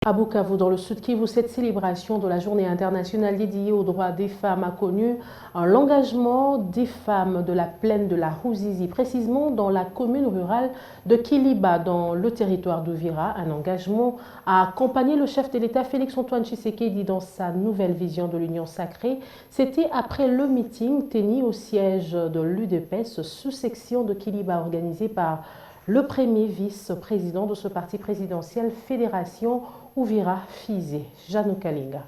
À Bukavu, dans le Sud Kivu, cette célébration de la journée internationale dédiée aux droits des femmes a connu l'engagement des femmes de la plaine de la Ruzizi, précisément dans la commune rurale de Kiliba, dans le territoire d'Uvira. Un engagement a accompagné le chef de l'État Félix-Antoine Tshisekedi dans sa nouvelle vision de l'Union sacrée. C'était après le meeting tenu au siège de l'UDPS, sous-section de Kiliba, organisé par le premier vice-président de ce parti présidentiel, Fédération Uvira Fizi, Janou Kalinga.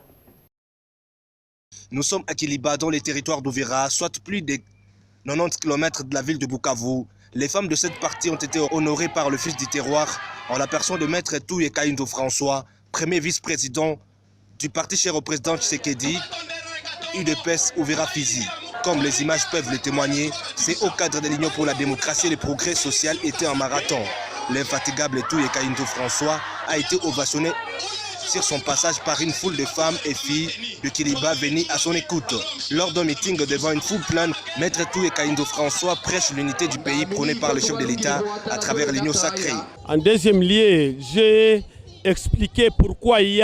Nous sommes à Kiliba, dans les territoires d'Uvira, soit plus de 90 km de la ville de Bukavu. Les femmes de cette partie ont été honorées par le fils du terroir en la personne de Maître Touye Kaindo François, premier vice-président du parti cher au président Tshisekedi, UDPS Uvira Fizi. Comme les images peuvent le témoigner, c'est au cadre de l'Union pour la démocratie et le progrès social était en marathon. L'infatigable Touye Kaindo François a été ovationné sur son passage par une foule de femmes et filles de Kiliba venues à son écoute. Lors d'un meeting devant une foule pleine, Maître Touye Kaindo François prêche l'unité du pays prônée par le chef de l'État à travers l'Union sacrée. En deuxième lieu, j'ai expliqué pourquoi il y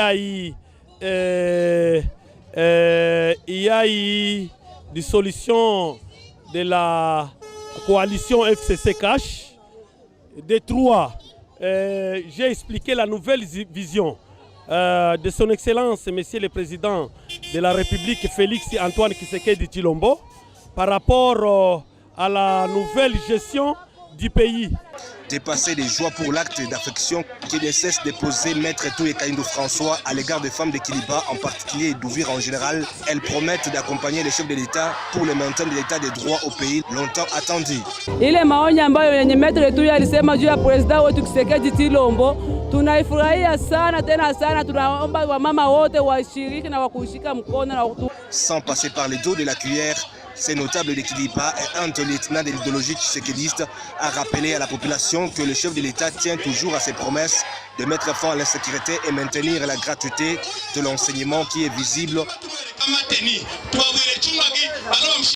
a eu dissolution de la coalition FCC Cash. De trois, j'ai expliqué la nouvelle vision de son Excellence, Monsieur le Président de la République, Félix-Antoine Tshisekedi Tshilombo, par rapport à la nouvelle gestion du pays. Dépasser les joies pour l'acte d'affection qui ne cesse de poser Maître Touye Kaindo François à l'égard des femmes de Kiliba, en particulier et d'Uvira en général, elles promettent d'accompagner les chefs de l'État pour le maintien de l'état des droits au pays longtemps attendu. Ile maoni ambayo yenye Maître Touye alisema juu ya president wetu Tshisekedi Tshilombo tunaifurahia sana tena sana, tunaomba wamama wote washiriki na wakushika mkono na sans passer par les dos de la cuillère. Ces notables de Kiliba et un lieutenant de l'idéologie tshisekidiste a rappelé à la population que le chef de l'État tient toujours à ses promesses de mettre fin à l'insécurité et maintenir la gratuité de l'enseignement qui est visible.